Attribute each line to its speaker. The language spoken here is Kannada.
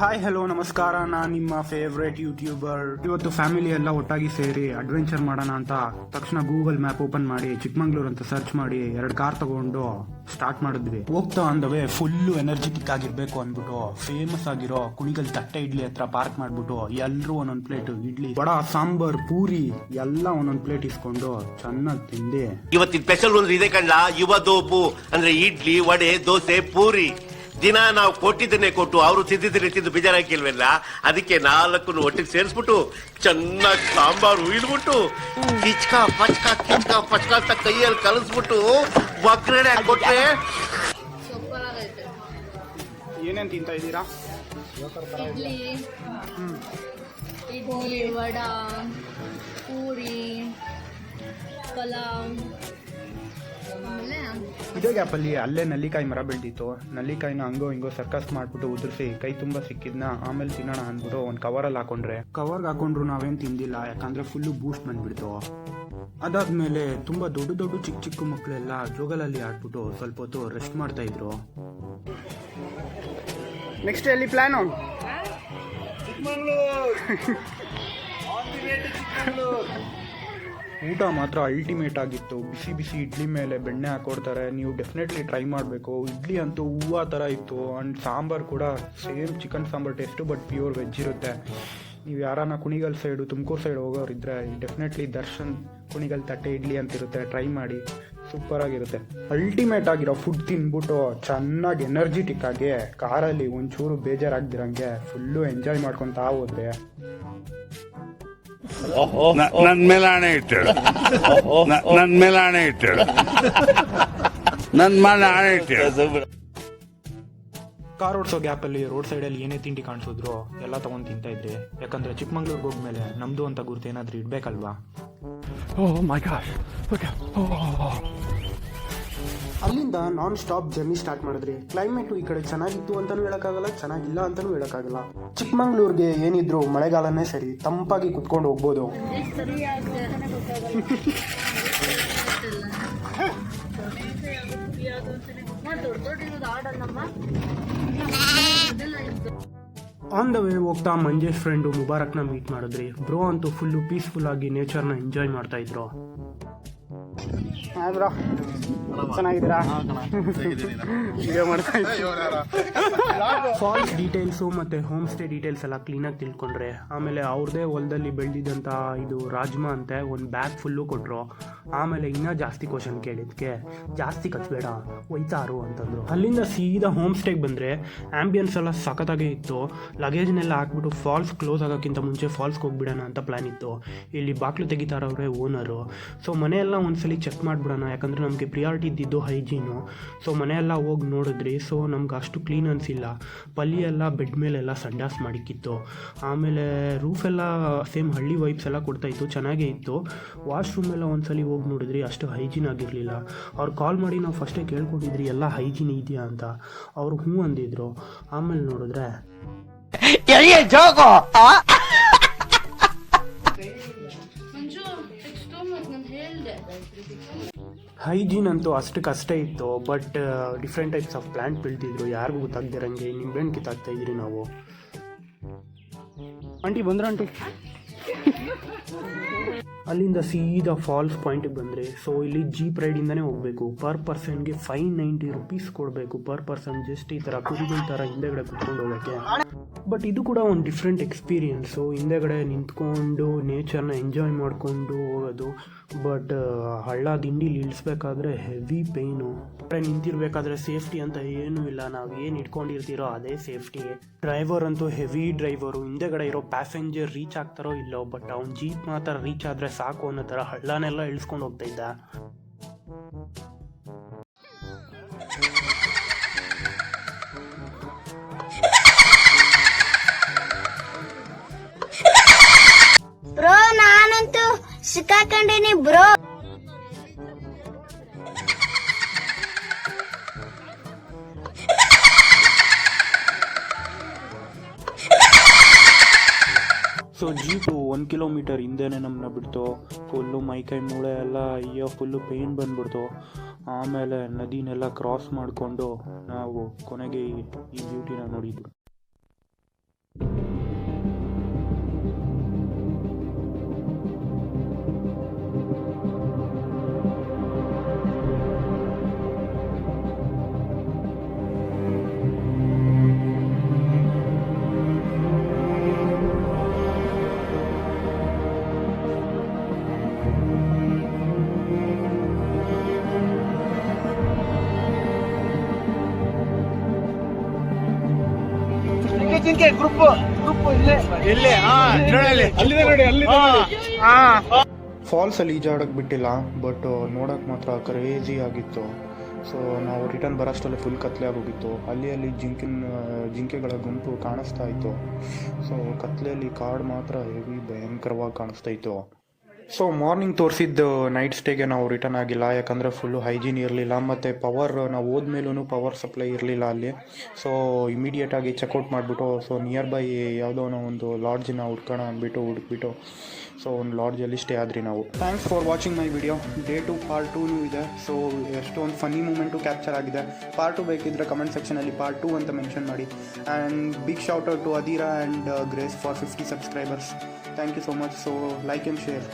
Speaker 1: ಹಾಯ್ ಹಲೋ ನಮಸ್ಕಾರ, ನಾನು ನಿಮ್ಮ ಫೇವ್ರೇಟ್ ಯೂಟ್ಯೂಬರ್. ಇವತ್ತು ಫ್ಯಾಮಿಲಿ ಎಲ್ಲ ಒಟ್ಟಾಗಿ ಸೇರಿ ಅಡ್ವೆಂಚರ್ ಮಾಡೋಣ ಅಂತ ತಕ್ಷಣ ಗೂಗಲ್ ಮ್ಯಾಪ್ ಓಪನ್ ಮಾಡಿ ಚಿಕ್ಕಮಂಗ್ಳೂರ್ ಅಂತ ಸರ್ಚ್ ಮಾಡಿ 2 ಕಾರ್ ತಗೊಂಡು ಸ್ಟಾರ್ಟ್ ಮಾಡಿದ್ವಿ. ಹೋಗ್ತಾ ಅಂದವೇ ಫುಲ್ಲು ಎನರ್ಜೆಟಿಕ್ ಆಗಿರ್ಬೇಕು ಅಂದ್ಬಿಟ್ಟು ಫೇಮಸ್ ಆಗಿರೋ ಕುಣಿಗಲ್ ತಟ್ಟೆ ಇಡ್ಲಿ ಹತ್ರ ಪಾರ್ಕ್ ಮಾಡ್ಬಿಟ್ಟು ಎಲ್ಲರೂ ಒಂದೊಂದು ಪ್ಲೇಟ್ ಇಡ್ಲಿ, ವಡ, ಸಾಂಬಾರ್, ಪೂರಿ ಎಲ್ಲ ಒಂದೊಂದು ಪ್ಲೇಟ್ ಇಸ್ಕೊಂಡು ಚೆನ್ನಾಗಿ ತಿಂದೆ.
Speaker 2: ಇವತ್ತಿನ ಸ್ಪೆಷಲ್ ಒಂದು ಇದೆ ಕಣ್ಣ, ಯುವ ದೋಪು ಅಂದ್ರೆ ಇಡ್ಲಿ, ವಡೆ, ದೋಸೆ, ಪೂರಿ. ದಿನ ನಾವು ಕೊಟ್ಟಿದ್ದನ್ನೇ ಕೊಟ್ಟು ಅವರು ತಿಂದಿದ್ದನ್ನೇ ತಿಂದು ಬೇಜಾರಾಕಿಲ್ವಲ್ಲ, ಅದಕ್ಕೆ 4 ಒಟ್ಟಿಗೆ ಸೇರಿಸ್ಬಿಟ್ಟು ಚೆನ್ನಾಗಿ ಸಾಂಬಾರು ಉಯ್ದ್ಬಿಟ್ಟು ಕಿಚ್ಕ ಪಚ್ಕ ಅಂತ ಕೈಯಲ್ಲಿ ಕಲಿಸ್ಬಿಟ್ಟು ಒಗ್ಗರಣೆ ಹಾಕೊಟ್ರೆ.
Speaker 1: ಏನೇನು ತಿಂತಾ ಇದ್ದೀರಾ?
Speaker 3: ಇಡ್ಲಿ, ವಡ, ಪೂರಿ, ಪಲಾವ್.
Speaker 1: ಇದೇ ಗ್ಯಾಪಲ್ಲಿ ಅಲ್ಲೇ ನಲ್ಲಿಕಾಯಿ ಮರ ಬೆಳೆದಿತ್ತು. ನಲ್ಲಿಕಾಯಿನ ಹಂಗೋ ಹಿಂಗೋ ಸರ್ಕಸ್ ಮಾಡ್ಬಿಟ್ಟು ಉದುರಿಸಿ ಕೈ ತುಂಬ ಸಿಕ್ಕಿದ್ನ ಆಮೇಲೆ ತಿನ್ನೋಣ ಅಂದ್ಬಿಟ್ಟು ಒಂದು ಕವರಲ್ಲಿ ಹಾಕೊಂಡ್ರೆ, ಕವರ್ಗೆ ಹಾಕೊಂಡ್ರು ನಾವೇನು ತಿಂದಿಲ್ಲ, ಯಾಕಂದ್ರೆ ಫುಲ್ಲು ಬೂಸ್ಟ್ ಬಂದ್ಬಿಡ್ತು. ಅದಾದ್ಮೇಲೆ ತುಂಬ ದೊಡ್ಡ ಚಿಕ್ಕ ಮಕ್ಕಳೆಲ್ಲ ಜೋಗಲಲ್ಲಿ ಆಡ್ಬಿಟ್ಟು ಸ್ವಲ್ಪ ಹೊತ್ತು ರೆಸ್ಟ್ ಮಾಡ್ತಾ ಇದ್ರು. ನೆಕ್ಸ್ಟ್ ಎಲ್ಲಿ ಪ್ಲಾನು? ಊಟ ಮಾತ್ರ ಅಲ್ಟಿಮೇಟ್ ಆಗಿತ್ತು. ಬಿಸಿ ಇಡ್ಲಿ ಮೇಲೆ ಬೆಣ್ಣೆ ಹಾಕೊಡ್ತಾರೆ, ನೀವು ಡೆಫಿನೆಟ್ಲಿ ಟ್ರೈ ಮಾಡಬೇಕು. ಇಡ್ಲಿ ಅಂತೂ ಹೂವು ಥರ ಇತ್ತು. ಆ್ಯಂಡ್ ಸಾಂಬಾರು ಕೂಡ same chicken sambar taste, but pure veg ಇರುತ್ತೆ. ನೀವು ಯಾರನ್ನ ಕುಣಿಗಲ್ ಸೈಡು, ತುಮಕೂರು ಸೈಡ್ ಹೋಗೋರಿದ್ರೆ ಡೆಫಿನೆಟ್ಲಿ ದರ್ಶನ್ ಕುಣಿಗಲ್ ತಟ್ಟೆ ಇಡ್ಲಿ ಅಂತಿರುತ್ತೆ, ಟ್ರೈ ಮಾಡಿ. ಸೂಪರಾಗಿರುತ್ತೆ. ಅಲ್ಟಿಮೇಟ್ ಆಗಿರೋ ಫುಡ್ ತಿಂದ್ಬಿಟ್ಟು ಚೆನ್ನಾಗಿ ಎನರ್ಜಿಟಿಕ್ ಆಗಿ ಕಾರಲ್ಲಿ ಒಂಚೂರು ಬೇಜಾರಾಗ್ದಿರಂಗೆ ಫುಲ್ಲು ಎಂಜಾಯ್ ಮಾಡ್ಕೊತಾ ಹೋದ್ರೆ.
Speaker 4: ನನ್ ಮೇಲೆ ಆಣೆ ಇಟ್ಟೇಳು, ನನ್ ಮೇಲೆ ಆಣೆ ಇಟ್ಟೇಳು, ನನ್ ಮೇಲೆ ಆಣೆ ಇಟ್ಟೇಳು.
Speaker 1: ಕಾರ್ ಓಡಿಸೋ ಗ್ಯಾಪಲ್ಲಿ ರೋಡ್ ಸೈಡಲ್ಲಿ ಏನೇ ತಿಂಡಿ ಕಾಣಿಸಿದ್ರು ಎಲ್ಲ ತಗೊಂಡು ತಿಂತಾ ಇದ್ರಿ. ಯಾಕಂದ್ರೆ ಚಿಕ್ಕಮಂಗ್ಳೂರ್ಗೆ ಹೋದ್ಮೇಲೆ ನಮ್ದು ಅಂತ ಗುರುತು ಏನಾದ್ರೂ ಇಡ್ಬೇಕಲ್ವಾ. ಅಲ್ಲಿಂದ ನಾನ್ ಸ್ಟಾಪ್ ಜರ್ನಿ ಸ್ಟಾರ್ಟ್ ಮಾಡಿದ್ರಿ. ಕ್ಲೈಮೇಟು ಈ ಕಡೆ ಚೆನ್ನಾಗಿತ್ತು ಅಂತಾನೂ ಹೇಳೋಕ್ಕಾಗಲ್ಲ, ಚೆನ್ನಾಗಿಲ್ಲ ಅಂತಾನೂ ಹೇಳೋಕ್ಕಾಗಲ್ಲ. ಚಿಕ್ಕಮಂಗ್ಳೂರ್ಗೆ ಏನಿದ್ರು ಮಳೆಗಾಲನೇ ಸರಿ, ತಂಪಾಗಿ ಕುತ್ಕೊಂಡು ಹೋಗ್ಬೋದು. ಆನ್ ದ ವೇ ಹೋಗ್ತಾ ಮಂಜೇಶ್ ಫ್ರೆಂಡು ಮುಬಾರಕ್ನ ಮೀಟ್ ಮಾಡಿದ್ರಿ. ಬ್ರೋ ಅಂತೂ ಫುಲ್ಲು ಪೀಸ್ಫುಲ್ ಆಗಿ ನೇಚರ್ನ ಎಂಜಾಯ್ ಮಾಡ್ತಾ ಇದ್ರು. ಬ್ರೋ ಚೆನ್ನಾಗಿದ್ದೀರಾ? ಫಾಲ್ಸ್ ಡೀಟೇಲ್ಸು ಮತ್ತು ಹೋಮ್ ಸ್ಟೇ ಡೀಟೇಲ್ಸ್ ಎಲ್ಲ ಕ್ಲೀನಾಗಿ ತಿಳ್ಕೊಂಡ್ರೆ, ಆಮೇಲೆ ಅವ್ರದ್ದೇ ಹೊಲದಲ್ಲಿ ಬೆಳೆದಿದ್ದಂಥ ಇದು ರಾಜ್ಮಾ ಅಂತೆ ಒಂದು ಬ್ಯಾಗ್ ಫುಲ್ಲು ಕೊಟ್ಟರು. ಆಮೇಲೆ ಇನ್ನೂ ಜಾಸ್ತಿ ಕ್ವಶನ್ ಕೇಳಿದ್ಕೆ ಜಾಸ್ತಿ ಕಚ್ಬೇಡ ಒಯ್ತಾರು ಅಂತಂದರು. ಅಲ್ಲಿಂದ ಸೀದಾ ಹೋಮ್ ಸ್ಟೇಗೆ ಬಂದರೆ ಆ್ಯಂಬಿಯನ್ಸ್ ಎಲ್ಲ ಸಖತ್ತಾಗೇ ಇತ್ತು. ಲಗೇಜ್ನೆಲ್ಲ ಹಾಕ್ಬಿಟ್ಟು ಫಾಲ್ಸ್ ಕ್ಲೋಸ್ ಆಗೋಕ್ಕಿಂತ ಮುಂಚೆ ಫಾಲ್ಸ್ಗೆ ಹೋಗ್ಬಿಡೋಣ ಅಂತ ಪ್ಲ್ಯಾನ್ ಇತ್ತು. ಇಲ್ಲಿ ಬಾಕ್ಲು ತೆಗಿತಾರವ್ರೆ ಓನರು. ಸೊ ಮನೆಯೆಲ್ಲ ಒಂದ್ಸಲಿ ಚೆಕ್ ಮಾಡಿಬಿಡೋಣ, ಯಾಕಂದರೆ ನಮಗೆ ಪ್ರಿಯಾರಿಟಿ ಇದ್ದಿದ್ದು ಹೈಜೀನು. ಸೊ ಮನೆಯೆಲ್ಲ ಹೋಗಿ ನೋಡಿದ್ರಿ. ಸೊ ನಮ್ಗೆ ಅಷ್ಟು ಕ್ಲೀನ್ ಅನಿಸಿಲ್ಲ. ಪಲ್ಲಿ ಎಲ್ಲ ಬೆಡ್ ಮೇಲೆಲ್ಲ ಸಂಡಾಸ್ ಮಾಡಿಕ್ಕಿತ್ತು. ಆಮೇಲೆ ರೂಫೆಲ್ಲ ಸೇಮ್ ಹಳ್ಳಿ ವೈಬ್ಸ್ ಎಲ್ಲ ಕೊಡ್ತಾಯಿತ್ತು, ಚೆನ್ನಾಗೇ ಇತ್ತು. ವಾಶ್ರೂಮ್ ಎಲ್ಲ ಒಂದ್ಸಲಿ ಹೋಗಿ ನೋಡಿದ್ರಿ, ಅಷ್ಟು ಹೈಜೀನ್ ಆಗಿರಲಿಲ್ಲ. ಅವ್ರು ಕಾಲ್ ಮಾಡಿ ನಾವು ಫಸ್ಟೇ ಕೇಳ್ಕೊಂಡಿದ್ರಿ ಎಲ್ಲ ಹೈಜೀನ್ ಇದೆಯಾ ಅಂತ. ಅವರು ಹ್ಞೂ ಅಂದಿದ್ರು. ಆಮೇಲೆ ನೋಡಿದ್ರೆ ಹೈಜೀನ್ ಅಂತೂ ಅಷ್ಟಕ್ಕಷ್ಟೇ ಇತ್ತು. But different types of plant ಬೆಳೆದಿದ್ರು, ಯಾರಿಗೂ ಗೊತ್ತಾಗ್ದಿರಂಗೆ. ನಿಂಬೆಹಣ್ಣು ಕಿತ್ತಾಗ್ತಾ ಇದ್ರಿ ನಾವು. ಆಂಟಿ ಬಂದ್ರ ಆಂಟಿ? ಅಲ್ಲಿಂದ ಸೀದಾ ಫಾಲ್ಸ್ ಪಾಯಿಂಟಿಗೆ ಬಂದರೆ, ಸೊ ಇಲ್ಲಿ ಜೀಪ್ ರೈಡಿಂದನೇ ಹೋಗಬೇಕು. ಪರ್ ಪರ್ಸನ್ಗೆ 590 ರುಪೀಸ್ ಕೊಡಬೇಕು ಪರ್ ಪರ್ಸನ್. ಜಸ್ಟ್ ಈ ಥರ ಕುರಿಗಳ ಥರ ಹಿಂದೆಗಡೆ ಕುತ್ಕೊಂಡು ಹೋಗೋಕ್ಕೆ. ಬಟ್ ಇದು ಕೂಡ ಒಂದು ಡಿಫ್ರೆಂಟ್ ಎಕ್ಸ್ಪೀರಿಯೆನ್ಸು, ಹಿಂದೆಗಡೆ ನಿಂತ್ಕೊಂಡು ನೇಚರ್ನ ಎಂಜಾಯ್ ಮಾಡಿಕೊಂಡು ಹೋಗೋದು. ಬಟ್ ಹಳ್ಳ ದಿಂಡಿಲಿ ಇಳಿಸ್ಬೇಕಾದ್ರೆ ಹೆವಿ ಪೇಯ್ನು. ನಿಂತಿರ್ಬೇಕಾದ್ರೆ ಸೇಫ್ಟಿ ಅಂತ ಏನೂ ಇಲ್ಲ, ನಾವು ಏನು ಇಟ್ಕೊಂಡಿರ್ತೀರೋ ಅದೇ ಸೇಫ್ಟಿ. ಡ್ರೈವರ್ ಅಂತೂ ಹೆವಿ ಡ್ರೈವರು. ಹಿಂದೆಗಡೆ ಇರೋ ಪ್ಯಾಸೆಂಜರ್ ರೀಚ್ ಆಗ್ತಾರೋ ಇಲ್ಲೋ, ಬಟ್ ಅವ್ನು ಜೀಪ್ ಮಾತ್ರ ರೀಚ್ ಆದರೆ ಸಾಕು ಅನ್ನೋ ಥರ ಹಳ್ಳನೆಲ್ಲ ಇಳಿಸ್ಕೊಂಡು ಹೋಗ್ತಾ ಇದ್ದ.
Speaker 5: ಬ್ರೋ ನಾನಂತೂ ಸಿಕ್ಕಾಕೊಂಡಿನಿ ಬ್ರೋ.
Speaker 1: ಸೊ ಜೀಪು 1 ಕಿಲೋಮೀಟರ್ ಹಿಂದೆನೇ ನಮ್ಮನ್ನ ಬಿಡ್ತು. ಫುಲ್ಲು ಮೈಕೈ ಮೂಳೆ ಎಲ್ಲ ಅಯ್ಯೋ ಫುಲ್ಲು ಪೇಯ್ನ್ ಬಂದ್ಬಿಡ್ತು. ಆಮೇಲೆ ನದಿನೆಲ್ಲ ಕ್ರಾಸ್ ಮಾಡಿಕೊಂಡು ನಾವು ಕೊನೆಗೆ ಈ ಬ್ಯೂಟಿನ ನೋಡಿದ್ವಿ.
Speaker 6: ಫಾಲ್ಸಲ್ಲಿ ಈಜಾಡಕ್ಕೆ ಬಿಟ್ಟಿಲ್ಲ, ಬಟ್ ನೋಡೋಕೆ ಮಾತ್ರ ಕ್ರೇಜಿ ಆಗಿತ್ತು. ಸೊ ನಾವು ರಿಟರ್ನ್ ಬರೋಷ್ಟರಲ್ಲಿ ಫುಲ್ ಕತ್ಲೆ ಆಗೋಗಿತ್ತು. ಅಲ್ಲಿ ಜಿಂಕೆಗಳ ಗುಂಪು ಕಾಣಿಸ್ತಾ ಇತ್ತು. ಸೊ ಕತ್ಲೆಯಲ್ಲಿ ಕಾಡು ಮಾತ್ರ ಹೆವಿ ಭಯಂಕರವಾಗಿ ಕಾಣಿಸ್ತಾ ಇತ್ತು. ಸೊ ಮಾರ್ನಿಂಗ್ ತೋರಿಸಿದ್ದು ನೈಟ್ ಸ್ಟೇಗೆ ನಾವು ರಿಟರ್ನ್ ಆಗಿಲ್ಲ, ಯಾಕಂದರೆ ಫುಲ್ಲು ಹೈಜೀನ್ ಇರಲಿಲ್ಲ, ಮತ್ತು ಪವರ್ ನಾವು ಹೋದ್ಮೇಲೂ ಪವರ್ ಸಪ್ಲೈ ಇರಲಿಲ್ಲ ಅಲ್ಲಿ. ಸೊ ಇಮಿಡಿಯೇಟಾಗಿ ಚೆಕ್ಔಟ್ ಮಾಡಿಬಿಟ್ಟು ಸೊ ನಿಯರ್ ಬೈ ಯಾವುದೋ ಒಂದು ಲಾಡ್ಜಿನ ಹುಡುಕ್ಬಿಟ್ಟು ಸೊ ಒಂದು ಲಾಡ್ಜಲ್ಲಿ ಸ್ಟೇ ಆದ್ರಿ ನಾವು. Thanks for watching my video. Day 2 part 2 ಇದೆ. ಸೊ ಎಷ್ಟೊಂದು ಫನ್ನಿ ಮೂಮೆಂಟು ಕ್ಯಾಪ್ಚರ್ ಆಗಿದೆ. ಪಾರ್ಟ್ 2 ಬೇಕಿದ್ರೆ ಕಮೆಂಟ್ ಸೆಕ್ಷನಲ್ಲಿ ಪಾರ್ಟ್ 2 ಅಂತ ಮೆನ್ಷನ್ ಮಾಡಿ. And big shout out to Adeera and Grace for 50 subscribers. Thank you so much. So like and share.